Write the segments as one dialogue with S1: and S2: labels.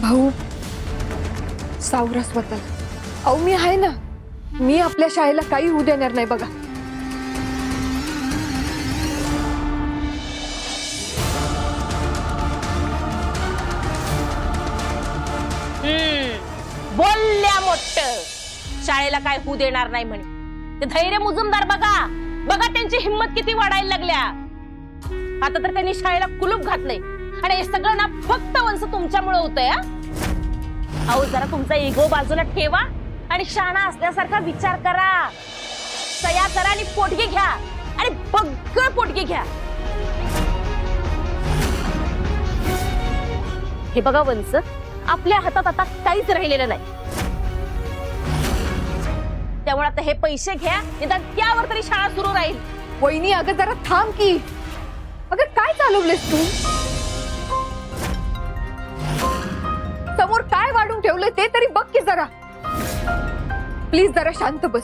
S1: भाऊ सावरा स्वतःला. अहो मी आहे ना, मी आपल्या शाळेला काही होऊ देणार नाही बघा.
S2: बोलल्या मोठं शाळेला काय होऊ देणार नाही म्हणे. ते धैर्य मुजुमदार बघा बघा, त्यांची हिंमत किती वाढायला लागल्या. आता तर त्यांनी शाळेला कुलूप घातलंय आणि हे सगळं ना फक्त वंश तुमच्यामुळे होतंय. अहो जरा तुमचा इगो बाजूला ठेवा आणि शाणा असल्यासारखा विचार करा. सया करा आणि पोटगी घ्या आणि बग्गळ पोटगी घ्या. हे बघा वंश, आपल्या हातात आता काहीच राहिलेलं नाही. त्यामुळे आता हे पैसे घ्या, निदान त्यावर तरी शाळा सुरू राहील.
S1: वहिनी अगं जरा थांब की. अगं काय चालवलेस तू? समोर काय वाढून ठेवलंय ते तरी बघ की जरा. प्लीज जरा शांत बस.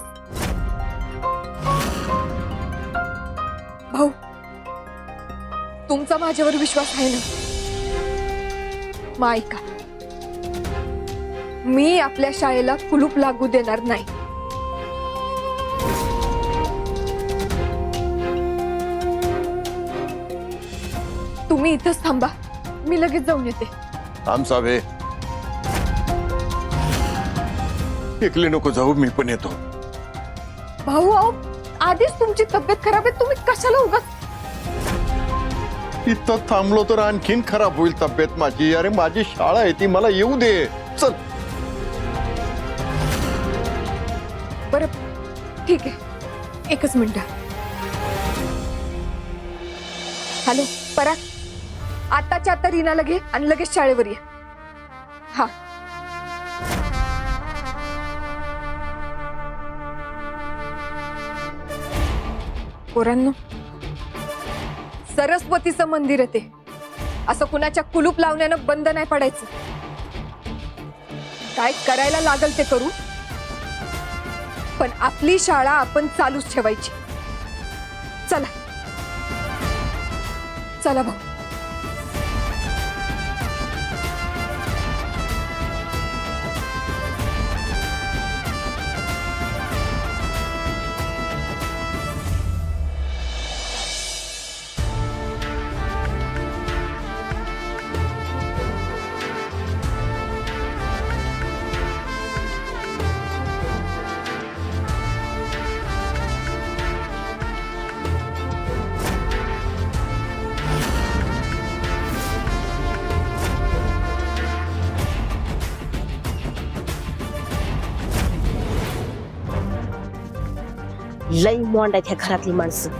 S1: भाऊ तुमचा माझ्यावर विश्वास आहे ना? मग ऐका, मी आपल्या शाळेला कुलूप लागू देणार नाही. तुम्ही इथंच थांबा, मी लगेच जाऊन येते.
S3: थांब साबे, एकले नको जाऊ, मी पण येतो.
S1: भाऊ अहो आधीच तुमची तब्येत खराब आहे, तुम्ही कशाला उगाच.
S3: इथं थांबलो तर आणखीन खराब होईल तब्येत माझी. अरे माझी शाळा आहे ती, मला येऊ दे. चल.
S1: बरं ठीक आहे, एकच मिनिट. हॅलो पराग, आताच्या आता रीनाला घे आणि लगेच शाळेवर ये. हा पोरांनो, सरस्वतीचं मंदिर आहे ते. असं कुणाच्या कुलूप लावण्यानं बंद नाही पडायचं. काय करायला लागल ते करू, पण आपली शाळा आपण चालूच ठेवायची. चला चला भाऊ.
S2: लई मॉन्ड आहेत ह्या घरातली माणसं.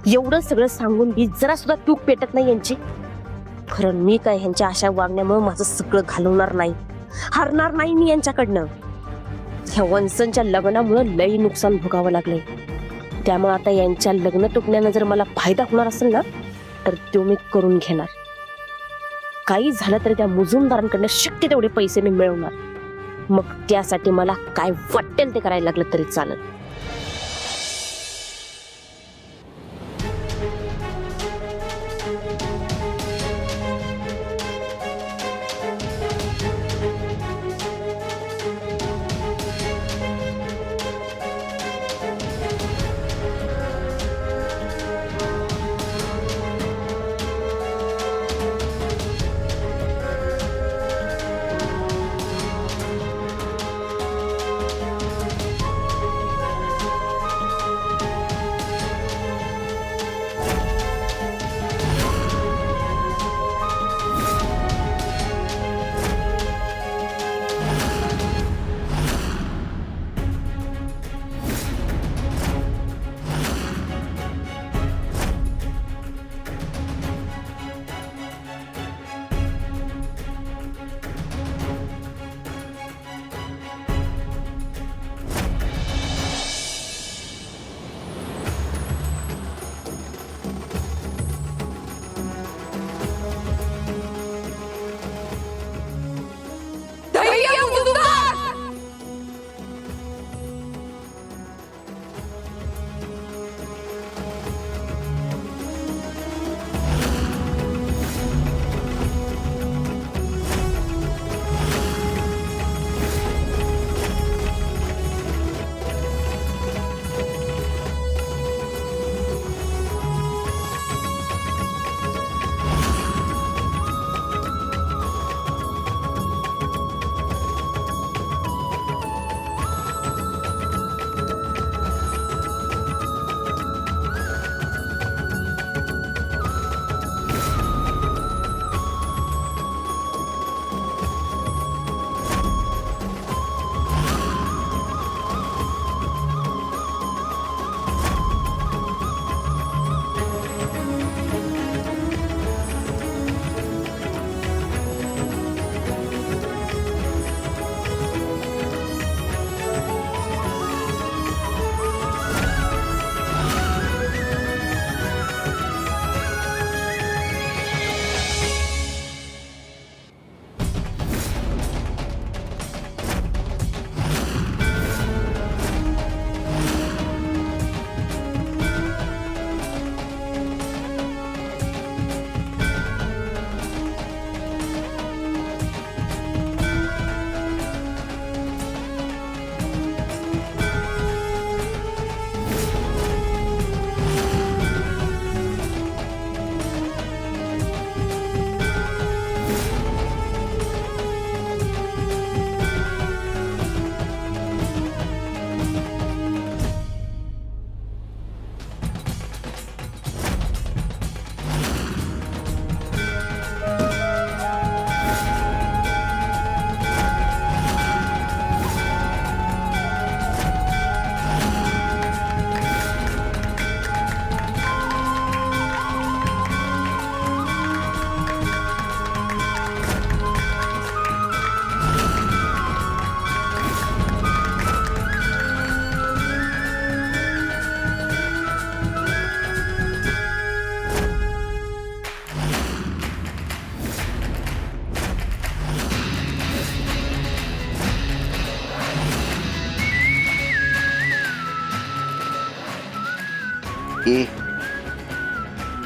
S2: एवढं सगळं सांगून बी जरा सुद्धा तूक पेटत नाही यांची. खरं मी काय ह्यांच्या अशा वागण्यामुळे माझं सगळं घालवणार नाही, हरणार नाही मी यांच्याकडनं. ह्या वंशांच्या लग्नामुळे लई नुकसान भोगावं लागलंय. त्यामुळे आता यांच्या लग्न तुटण्यानं जर मला फायदा होणार असेल ना, तर तो मी करून घेणार. काही झालं तरी त्या मुजुमदारांकडनं शक्य तेवढे पैसे मी मिळवणार. मग त्यासाठी मला काय वाटेल ते करायला लागलं तरी चालेल.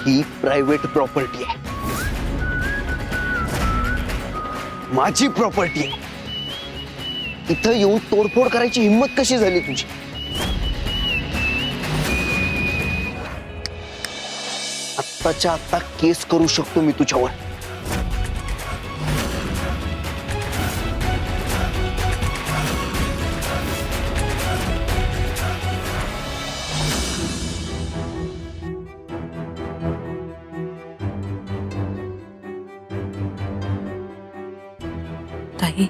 S4: ही प्रायव्हेट प्रॉपर्टी आहे, माझी प्रॉपर्टी आहे. इथं येऊन तोडफोड करायची हिंमत कशी झाली तुझी? आत्ताच्या आत्ता केस करू शकतो मी तुझ्यावर.
S5: ताई,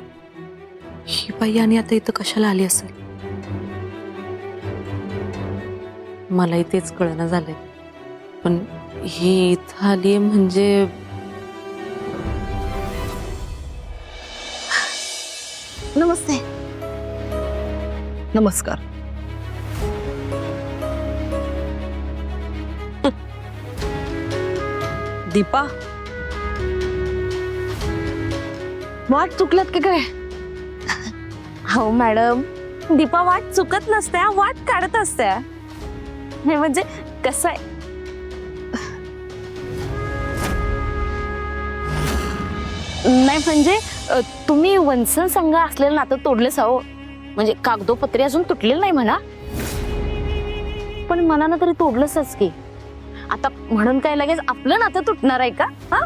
S5: ही बाई आणि आता इथं कशाला आली असेल? मलाही तेच कळना झालंय. पण ही इथं आली म्हणजे
S2: नमस्ते.
S6: नमस्कार. दीपा,
S2: वाट चुकलात की काय? हो मॅडम, दीपा वाट चुकत नसते, वाट काढत असते. म्हणजे कसं आहे, नाही म्हणजे तुम्ही वंसन संघ असलेलं नातं तोडलेच आहो. म्हणजे कागदोपत्री अजून तुटलेलं नाही म्हणा, पण मनानं तरी तोडलंच की. आता म्हणून काय लगेच आपलं नातं तुटणार आहे का? हा,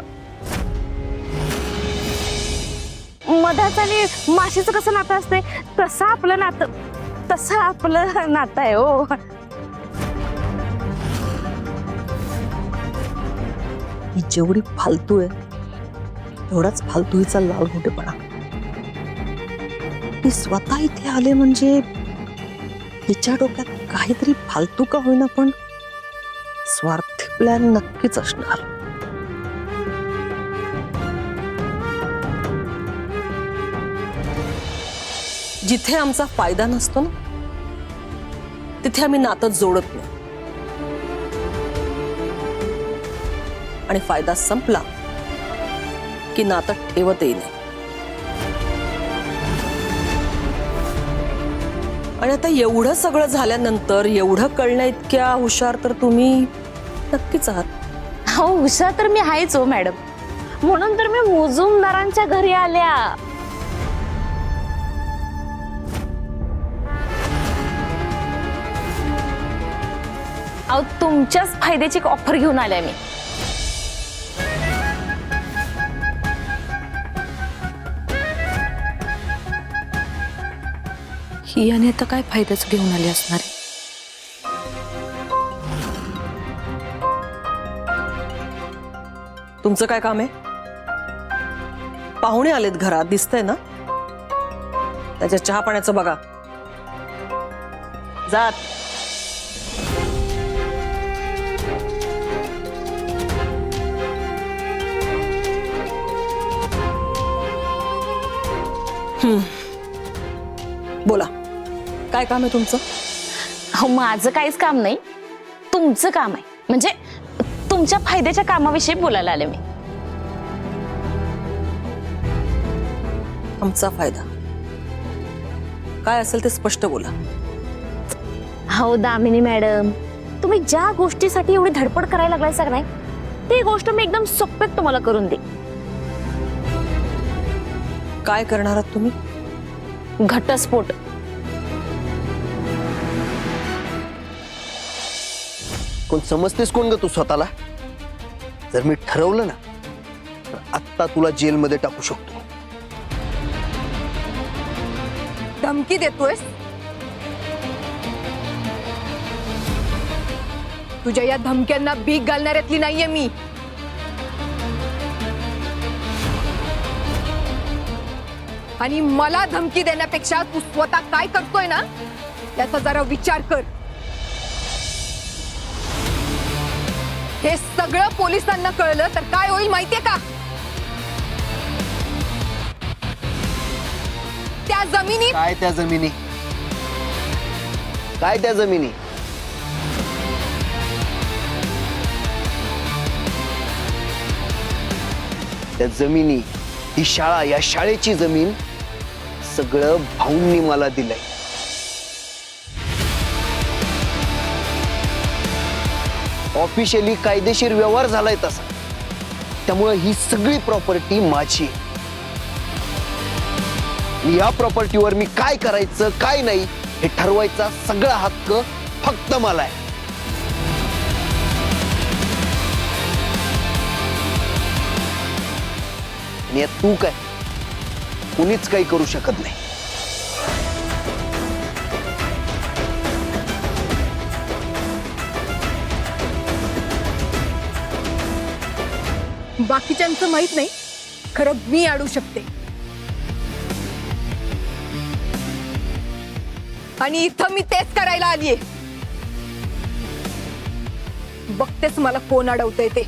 S2: मधाच आणि माशीचं कसं नातं असते तसं आपलं नातं आहे हो.
S6: ही जेवढी फालतू आहे तेवढाच फालतूचा लाड मोठेपणा. मी स्वतः इथे आले म्हणजे तिच्या डोक्यात काहीतरी फालतू का होईना पण स्वार्थी प्लॅन नक्कीच असणार. जिथे आमचा फायदा नसतो ना तिथे आम्ही नातं जोडत नाही, आणि फायदा संपला की नातं ठेवतही नाही. आणि आता एवढं सगळं झाल्यानंतर एवढं कळण्या इतक्या हुशार तर तुम्ही नक्कीच आहात.
S2: हो हुशार तर मी आहेच हो मॅडम, म्हणून तर मी मुजुमदारांच्या घरी आल्या. अहो तुमच्याच फायद्याची ऑफर घेऊन आल्या मी.
S5: ही आणि आता काय फायदाच घेऊन आली असणार आहे?
S6: तुमचं काय काम आहे? पाहुणे आलेत घरात, दिसतंय ना? त्याच्या चहा पाण्याचं बघा. जात. बोला, काय काम आहे तुमचं?
S2: हो माझं काहीच काम नाही, तुमचं काम आहे. म्हणजे तुमच्या फायद्याच्या कामाविषयी बोलायला आले मी.
S6: आमचा फायदा काय असेल ते स्पष्ट बोला.
S2: हो दामिनी मॅडम, तुम्ही ज्या गोष्टीसाठी एवढी धडपड करायला लागलाय सर नाही, ती गोष्ट मी एकदम सोप्यात तुम्हाला करून दे.
S6: काय करणार आहात तुम्ही?
S2: घटस्फोट.
S4: कोण समजतेस कोण ग तू स्वतःला? जर मी ठरवलं ना तर आत्ता तुला जेलमध्ये टाकू शकतो.
S1: धमकी देतोयस? तुझ्या या धमक्यांना बीग घालणाऱ्यातली नाहीये मी. आणि मला धमकी देण्यापेक्षा तू स्वतः काय करतोय ना याचा जरा विचार कर. हे सगळं पोलिसांना कळलं तर काय होईल माहितीये का? त्या जमिनी
S4: काय त्या जमिनी? काय त्या जमिनी? त्या जमिनी, ही शाळा, या शाळेची जमीन सगळं भाऊंनी मला दिलंय. ऑफिशियली कायदेशीर व्यवहार झालाय तसा. त्यामुळे ही सगळी प्रॉपर्टी माझी आहे. या प्रॉपर्टीवर मी काय करायचं काय नाही हे ठरवायचा सगळा हक्क फक्त मला आहे. आणि यात तू काय कुणीच काही करू शकत नाही.
S1: बाकीच्यांचं माहित नाही, खरं मी अडू शकते. आणि इथं मी तेच करायला आलीये. बघतेच मला कोण अडवतंय ते.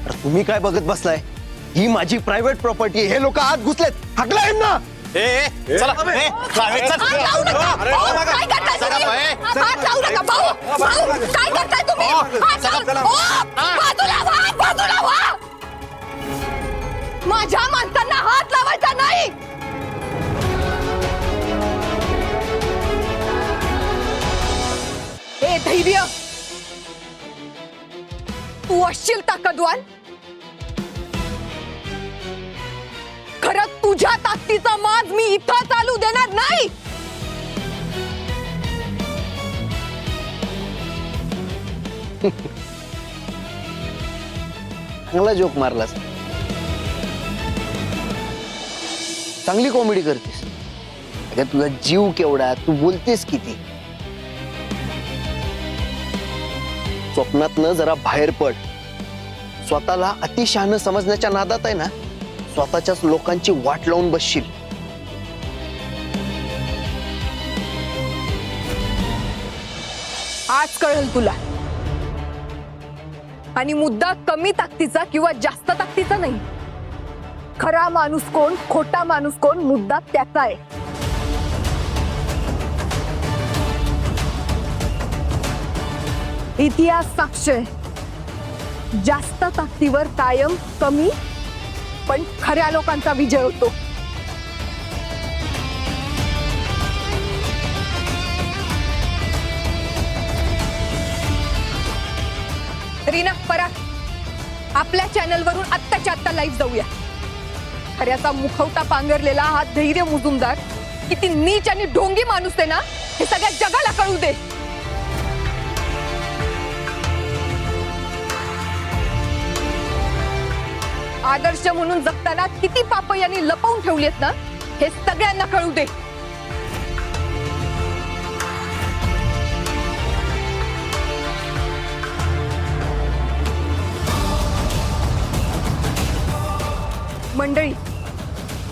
S4: अरे तुम्ही काय बघत बसलाय? ही माझी प्रायव्हेट प्रॉपर्टी आहे. हे लोक आत घुसलेत. हाकला यांना.
S1: हात लावू नका. भाऊ, काय करताय तुम्ही? हात लावू नका, भाऊ. भाऊ, काय करताय तुम्ही? हात लावू- बाजूला व्हा, बाजूला व्हा. माझ्या माणसांना हात लावायचा नाही. हे धैर्य, तू असशील ताकदवान. खरं तुझ्या ताकदीचा माज मी इथं चालू देणार नाही.
S4: चांगला जोक मारलास. चांगली कॉमेडी करतेस. अगं तुझा जीव केवढा, तू बोलतेस किती. स्वप्नातनं जरा बाहेर पड. स्वतःला अतिशहाणं समजण्याच्या नादात आहे ना, स्वतःच्याच लोकांची वाट लावून बसशील.
S1: आज कळेल तुला. आणि मुद्दा कमी ताकदीचा किंवा जास्त ताकदीचा नाही. खरा माणूस कोण, खोटा माणूस कोण, मुद्दा त्याचा आहे. इतिहास साक्ष आहे. जास्त ताकदीवर कायम कमी पण खऱ्या लोकांचा विजय होतो. रीना, पराग, आपल्या चॅनलवरून आत्ताच्या आत्ता लाईव्ह जाऊया. खऱ्याचा मुखवटा पांघरलेला हा धैर्य मुजुमदार किती नीच आणि ढोंगी माणूस आहे ना, हे सगळ्या जगाला कळू दे. आदर्श म्हणून जगताना किती पाप यांनी लपवून ठेवलीत ना, हे सगळ्यांना कळू दे. मंडळी,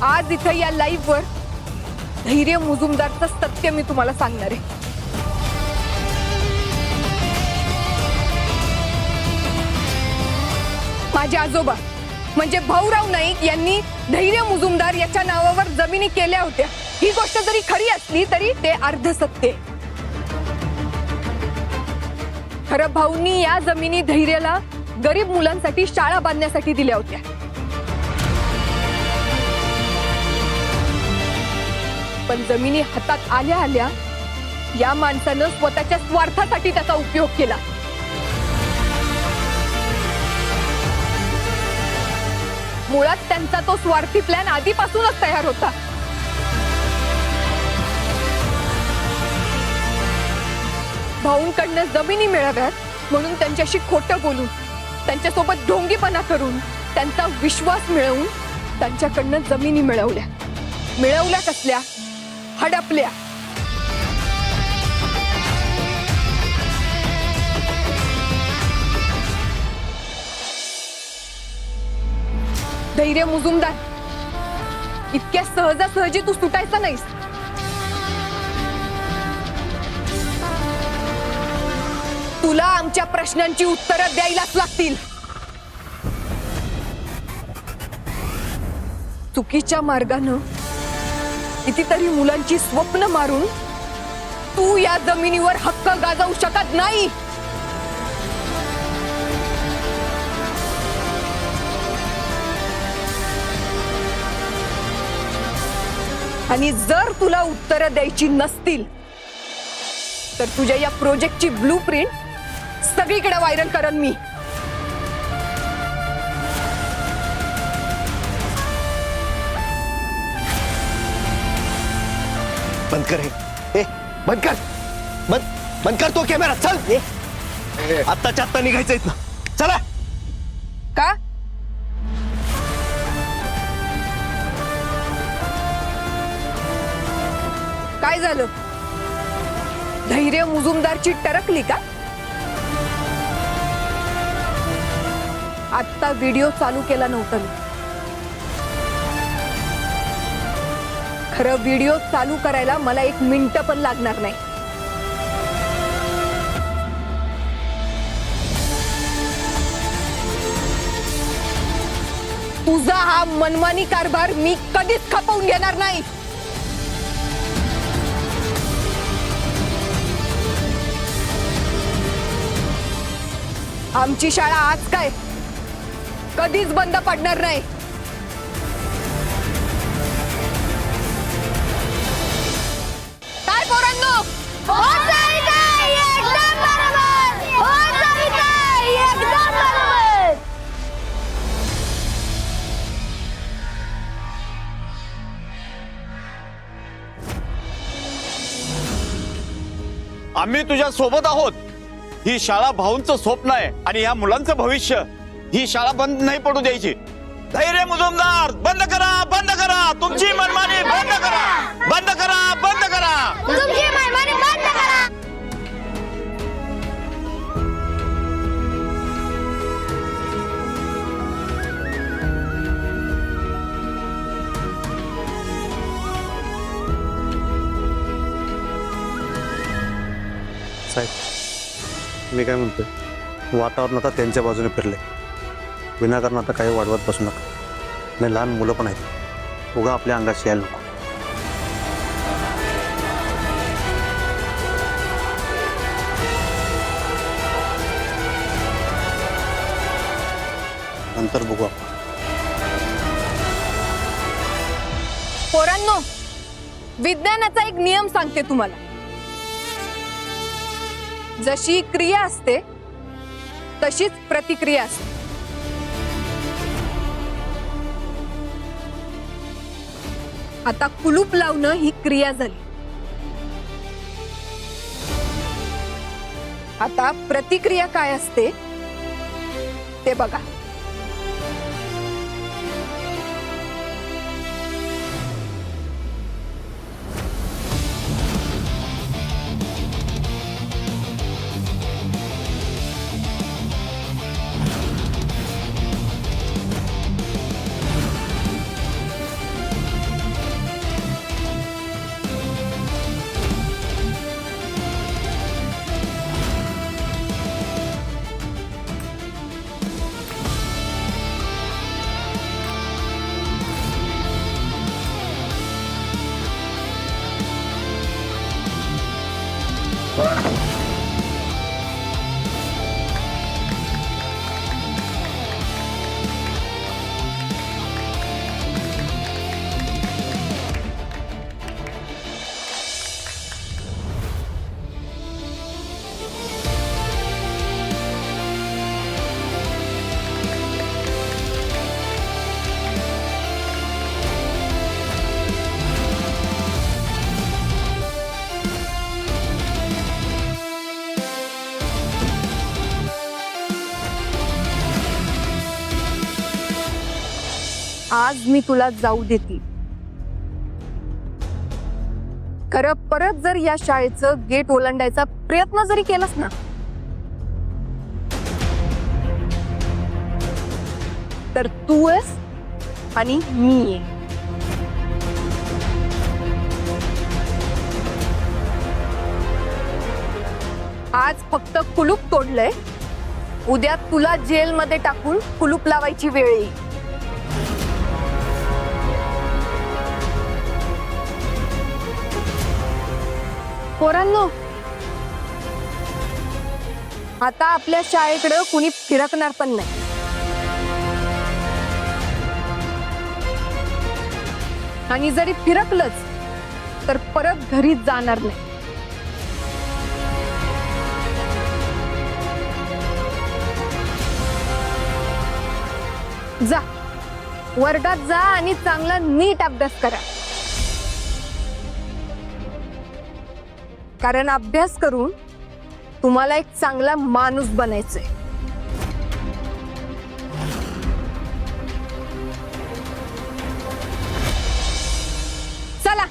S1: आज इथं या लाईव्ह वर धैर्य मुजुमदारचं सत्य मी तुम्हाला सांगणार आहे. माझे आजोबा म्हणजे भाऊराव नाईक यांनी धैर्य मुजुमदार याच्या नावावर जमिनी केल्या होत्या. ही गोष्ट जरी खरी असली तरी ते अर्ध सत्य. खरं भाऊंनी या जमिनी धैर्याला गरीब मुलांसाठी शाळा बांधण्यासाठी दिल्या होत्या. पण जमिनी हातात आल्या आल्या या माणसानं स्वतःच्या स्वार्थासाठी त्याचा उपयोग केला. मुळात त्यांचा तो स्वार्थी प्लॅन आधीपासूनच तयार होता. भाऊंकडनं जमिनी मिळाव्यात म्हणून त्यांच्याशी खोटं बोलून, त्यांच्यासोबत ढोंगीपणा करून, त्यांचा विश्वास मिळवून त्यांच्याकडनं जमिनी मिळवल्या. मिळवल्या कसल्या? हडपल्या. धैर्य मुजुमदार, इतक्या सहजासहजी तू सुटायचा नाहीस. तुला आमच्या प्रश्नांची उत्तरं द्यायलाच लागतील. चुकीच्या मार्गानं कितीतरी मुलांची स्वप्न मारून तू या जमिनीवर हक्क गाजवू शकत नाही. आणि जर तुला उत्तरं द्यायची नसतील तर तुझ्या या प्रोजेक्टची ब्लूप्रिंट सगळीकडे व्हायरल करन मी.
S4: बंद कर हे बंद कर. बंद कर तो कॅमेरा. चल आत्ताच्या आत्ता निघायचं ना. चला.
S1: का काय झालं? धैर्य मुजुमदारची टरकली का? आत्ता व्हिडिओ चालू केला नव्हता मी. खरं व्हिडिओ चालू करायला मला 1 मिनिट पण लागणार नाही. तुझा हा मनमानी कारभार मी कधीच खपवून घेणार नाही. आमची शाळा आज काय कधीच बंद पडणार नाही. काय पोरांनो?
S7: आम्ही तुझ्या सोबत आहोत. ही शाळा भाऊंचं स्वप्न आहे आणि या मुलांचं भविष्य. ही शाळा बंद नाही पडू द्यायची. धैर्य मुजुमदार बंद करा, बंद करा. तुमची मनमानी बंद करा, बंद करा, बंद करा.
S8: तुमची मनमानी बंद करा.
S9: साहेब मी काय म्हणतोय, वातावरण आता त्यांच्या बाजूने फिरले. विनाकारण आता काही वाढवत बसू नका. नाही लहान मुलं पण आहेत. उगा आपल्या अंगाशी यायला नको. नंतर बघू आपण.
S1: पोरांनो, विज्ञानाचा एक नियम सांगते तुम्हाला. जशी क्रिया असते तशीच प्रतिक्रिया असते. आता कुलूप लावणं ही क्रिया झाली. आता प्रतिक्रिया काय असते ते बघा. आज मी तुला जाऊ देते. खरं परत जर या शाळेचं गेट ओलांडायचा प्रयत्न जरी केलास ना तर तू आहेस आणि मी आहे. आज फक्त कुलूप तोडलंय, उद्या तुला जेलमध्ये टाकून कुलूप लावायची वेळ येईल. पोरांनो, आता आपल्या शाळेकडे कुणी फिरकणार पण नाही. आणि जरी फिरकलंच तर परत घरी जाणार नाही. जा वर्गात जा आणि चांगला नीट अभ्यास करा. कारण अभ्यास करून तुम्हाला एक चांगला माणूस बनायचंय. चला.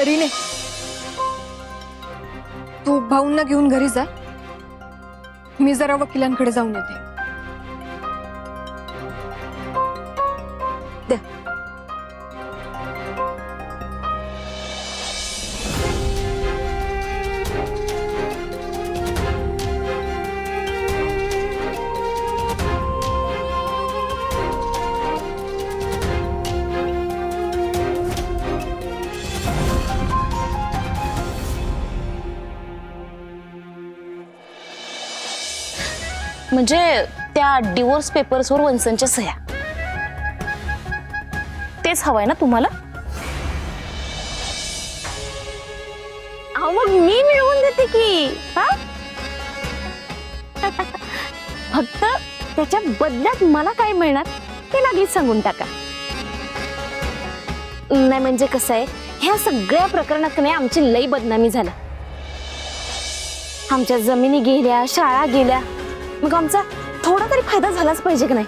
S1: रीने, तू भाऊंना घेऊन घरी जा. मी जरा वकिलांकडे जाऊन येते. द्या.
S2: म्हणजे त्या डिवोर्स पेपर्सवर वंसनच्या सह्या, तेच हवंय ना तुम्हाला? अहो मग मी मिळवून देते की. हा फक्त त्याच्या बदल्यात मला काय मिळणार ते लगेच सांगून टाका. नाही म्हणजे कसं आहे, ह्या सगळ्या प्रकरणात नाही आमची लई बदनामी झाला. आमच्या जमिनी गेल्या, शाळा गेल्या, मग आमचा थोडा तरी फायदा झालाच पाहिजे की नाही?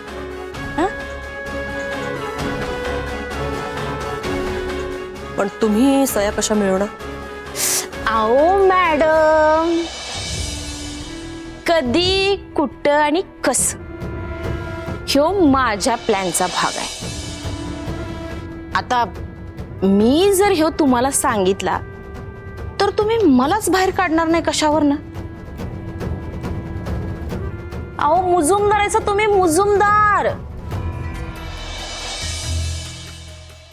S6: पण तुम्ही सया कशा मिळवणार?
S2: आओ मॅडम, कधी, कुठं आणि कसं ह्यो माझ्या प्लॅनचा भाग आहे. आता मी जर ह्यो तुम्हाला सांगितला तर तुम्ही मलाच बाहेर काढणार नाही कशावर ना? अहो मुजुमदाराचा तुम्ही मुजुमदार.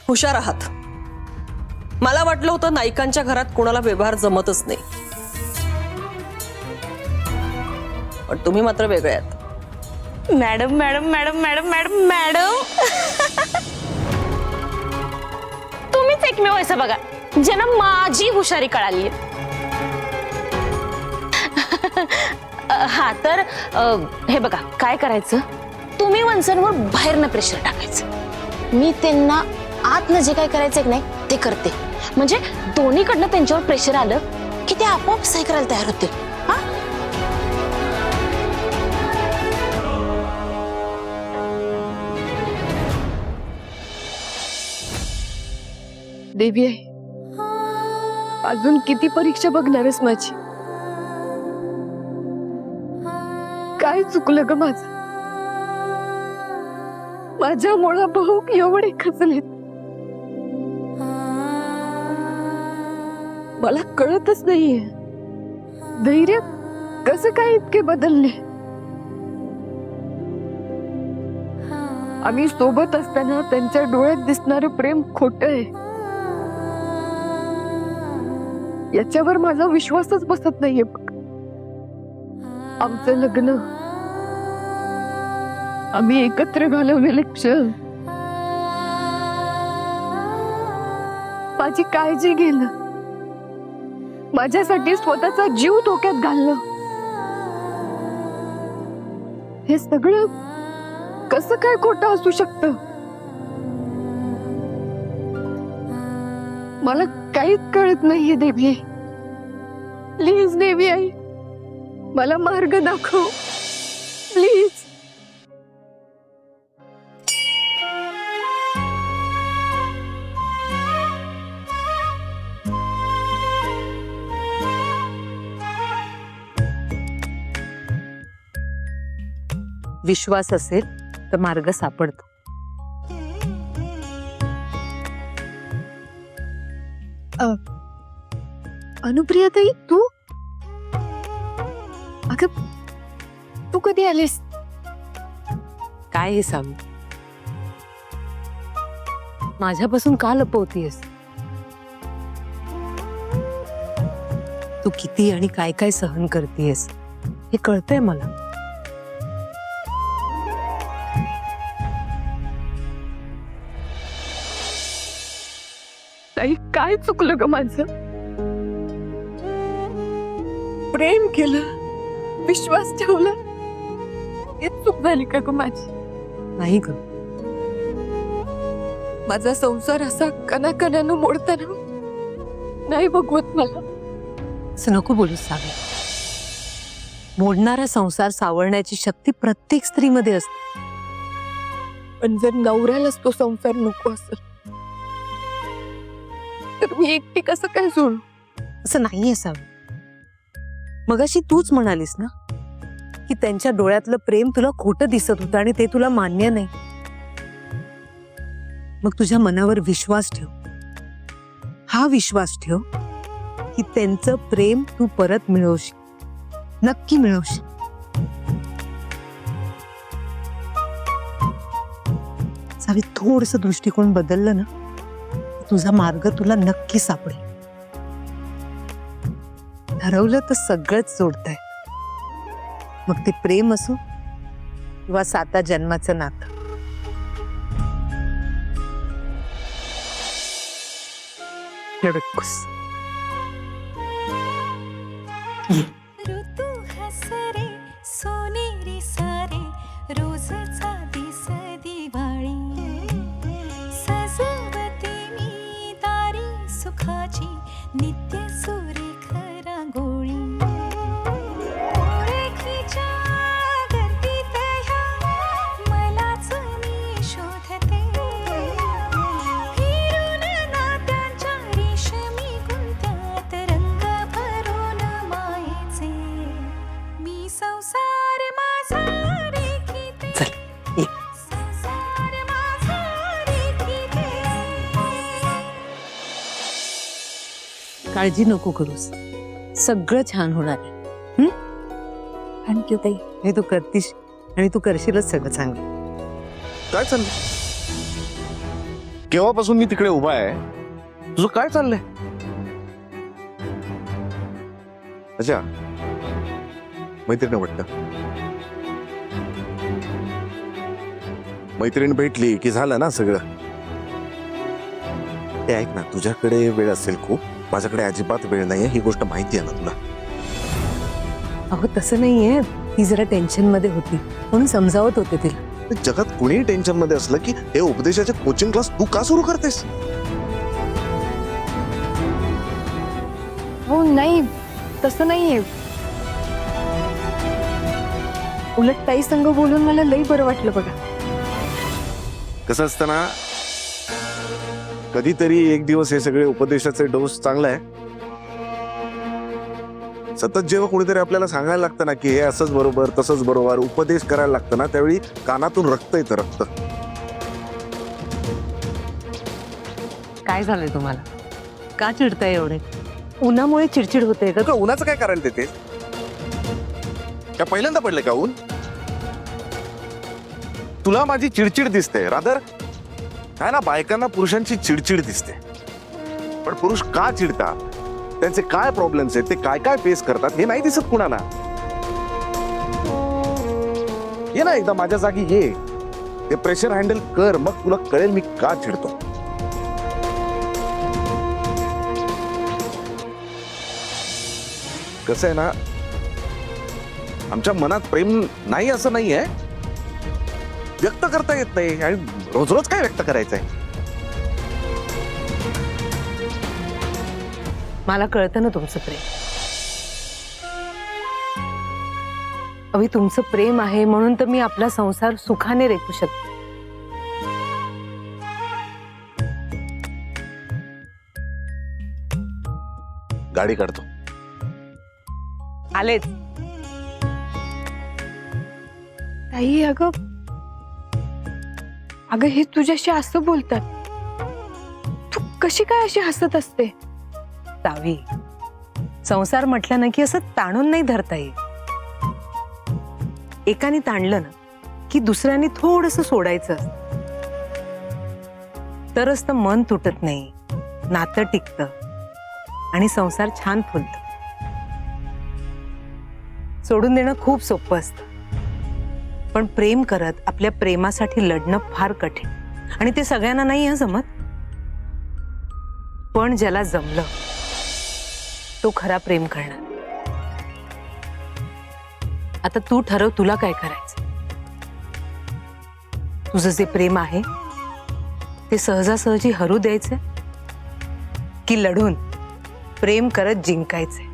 S6: हुशार आहात. मला वाटलं होतं नाईकांच्या घरात कोणाला व्यवहार जमतच नाही, पण तुम्ही मात्र वेगळे आहात.
S2: Madam madam madam madam madam madam तुम्हीच एकमेव असं बघा ज्यांना माझी हुशारी कळाली. हा तर हे बघा काय करायचं, तुम्ही वंसनवर बाहेरनं प्रेशर टाकायचं, मी त्यांना आतनं जे काय करायचं नाही ते करते. म्हणजे दोन्हीकडनं त्यांच्यावर प्रेशर आलं की ते आपोआप सही करायला तयार होते. हा
S1: देवी आहे, अजून किती परीक्षा बघणारच माझी? काय चुकलं ग माझं? माझ्यामुळे भाऊ एवढे खचलेत. मला कळतच नाहीये धैर्य कसं काय इतके बदलले. आम्ही सोबत असताना त्यांच्या डोळ्यात दिसणारं प्रेम खोटं आहे. याच्यावर माझा विश्वासच बसत नाहीये. आमचं लग्न, आम्ही एकत्र घालवलेले क्षण, माझी काळजी घेणं, माझ्यासाठी स्वतःचा जीव धोक्यात घालणं, हे सगळं कसं काय खोटं असू शकतं? मला काहीच कळत नाहीये देवी. प्लीज देवी आई, मला मार्ग दाखव प्लीज.
S5: विश्वास असेल तर मार्ग सापडतो.
S1: अनुप्रिया ताई तू अगं तू कधी आलीस?
S5: काय हे सावी, माझ्यापासून का लपवतीयस? तू किती आणि काय काय सहन करतेयस हे कळतंय मला.
S1: ताई काय चुकलं ग माझं? प्रेम केलं, विश्वास ठेवला, हेच चूक झाली का ग माझी?
S5: नाही ग,
S1: माझा संसार असा कणाकणानं मोडताना नाही बघवत मला.
S5: असं नको बोलूस सावी. मोडणारा संसार सावरण्याची शक्ती प्रत्येक स्त्रीमध्ये असते.
S1: पण जर नवऱ्यालाच तो संसार नको असेल तर मी एकटी कसं काय सोडू?
S5: असं नाहीये सावी. मगाशी तूच म्हणालीस ना की त्यांच्या डोळ्यातलं प्रेम तुला खोटं दिसत होतं आणि ते तुला मान्य नाही. मग तुझ्या मनावर विश्वास ठेव. हा विश्वास ठेव की त्यांचं प्रेम तू परत मिळवशील, नक्की मिळवशील. सावी, थोडस दृष्टिकोन बदललं ना, तुझा मार्ग तुला नक्की सापडेल. ठरवलं तर सगळंच जोडतंय. मग ते प्रेम असो किंवा 7 जन्माचं नातं. रडकुस.
S8: ऋतू हसरे सोनेरी सारे रोजचा दिस दिवाळी सजवते मी दारी सुखाची नित्य सुरेख रांगोळी ओळखीच्या गर्दीत ह्या मलाच मी शोधते फिरून नात्यांच्या रेशमी गुंत्यात रंग भरून मायेचे मी संसार माझा रेखीते
S5: चल, ये.
S8: संसार माझा रेखीते
S5: काळजी नको करूस, सगळं छान होणार आहे.
S1: थँक्यू ताई.
S5: हे तू करतीस आणि तू करशीलच सगळं चांगलं.
S9: काय चाललंय? केव्हापासून मी तिकडे उभा आहे, तुझं काय चाललंय? अच्छा, मैत्रीण वाटतं. मैत्रीण भेटली की झालं ना सगळं. ते ऐक ना, तुझ्याकडे वेळ असेल खूप, माझ्याकडे अजिबात वेळ नाहीये, ही गोष्ट माहिती आहे ना तुला.
S5: अहो तसं नाहीये, ती जरा टेन्शन मध्ये होती म्हणून समजावत होते तिला.
S9: जगात कुणीही टेन्शन मध्ये असलं की हे उपदेशाचे कोचिंग क्लास तू का सुरू करतेस?
S1: हो नाही, तसं नाहीये. उलट ताई संग बोलून मला लई बरं वाटलं बघा.
S9: कसं असतं ना, कधीतरी एक दिवस हे सगळे उपदेशाचे डोस चांगला आहे. सतत जेव्हा कोणीतरी आपल्याला सांगायला लागतं ना की हे असंच बरोबर तसंच बरोबर, उपदेश करायला लागतं ना, त्यावेळी कानातून रक्त येतं, रक्त.
S5: काय झालंय तुम्हाला? का चिडताय एवढे? उन्हामुळे चिडचिड होते का?
S9: उन्हाचं काय करायला देते? काय पहिल्यांदा पडलंय का ऊन? तुला माझी चिडचिड दिसते, रादर काय ना, बायकांना पुरुषांची चिडचिड दिसते. पण पुरुष का चिडतात, त्यांचे काय प्रॉब्लेम्स आहेत, ते काय काय फेस करतात हे नाही दिसत कुणाला. ये ना एकदा माझ्या जागी ये, ते प्रेशर हँडल कर, मग तुला कळेल मी का चिडतो. कसं आहे ना, आमच्या मनात प्रेम नाही असं नाहीये, व्यक्त करता येत नाही, आणि रोज रोज काय व्यक्त करायचंय.
S5: मला कळतं ना तुमचं प्रेम. अभि तुमचं प्रेम आहे म्हणून तर मी आपला संसार सुखाने रेखू शकते.
S9: गाडी काढतो.
S5: आलेच.
S1: ताई अगं अगं हे तुझ्याशी असं बोलतात, तू कशी काय अशी हसत असते?
S5: सावी, संसार म्हटलं ना की असं ताणून नाही धरता येईल. एकाने ताणलं ना की दुसऱ्याने थोडस सोडायचं असतं. तरच तर मन तुटत नाही, नातं टिकतं आणि संसार छान फुलतो. सोडून देणं खूप सोपं असतं, पण प्रेम करत आपल्या प्रेमासाठी लढणं फार कठीण. आणि ते सगळ्यांना नाही हं जमत. पण ज्याला जमलं तो खरा प्रेम करणार. आता तू ठरव तुला काय करायचं. तुझं जे प्रेम आहे ते सहजासहजी हरू द्यायचं की लढून प्रेम करत जिंकायचंय.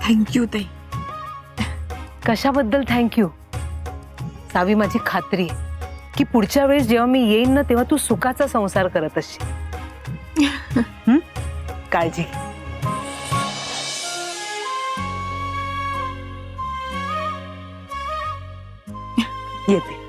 S1: थँक्यू ताई.
S5: कशाबद्दल थँक्यू. सावी, माझी खात्री आहे की पुढच्या वेळेस जेव्हा मी येईन ना तेव्हा तू सुखाचा संसार करत असशील. हं? काळजी घे. येते.